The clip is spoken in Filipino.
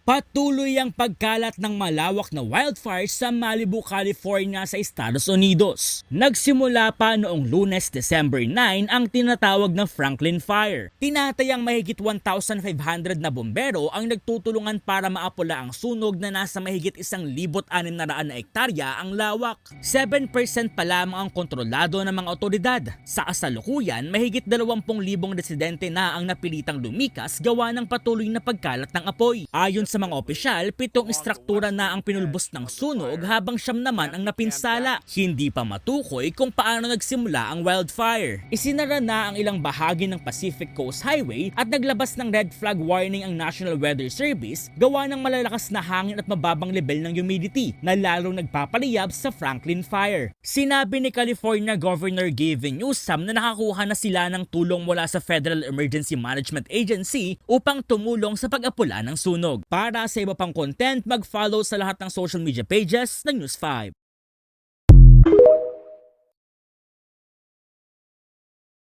Patuloy ang pagkalat ng malawak na wildfires sa Malibu, California sa Estados Unidos. Nagsimula pa noong Lunes, December 9 ang tinatawag na Franklin Fire. Tinatayang mahigit 1,500 na bombero ang nagtutulungan para maapula ang sunog na nasa mahigit 1,600 na ektarya ang lawak. 7% pa lamang ang kontrolado ng mga otoridad. Sa kasalukuyan, mahigit 20,000 residente na ang napilitang lumikas gawa ng patuloy na pagkalat ng apoy. Ayon sa mga opisyal, 7 istruktura na ang pinulbos ng sunog habang 9 naman ang napinsala. Hindi pa matukoy kung paano nagsimula ang wildfire. Isinara na ang ilang bahagi ng Pacific Coast Highway at naglabas ng red flag warning ang National Weather Service gawa ng malalakas na hangin at mababang level ng humidity na lalong nagpapaliyab sa Franklin Fire. Sinabi ni California Governor Gavin Newsom na nakakuha na sila ng tulong mula sa Federal Emergency Management Agency upang tumulong sa pag-apula ng sunog. Para sa iba pang content, mag-follow sa lahat ng social media pages ng News 5.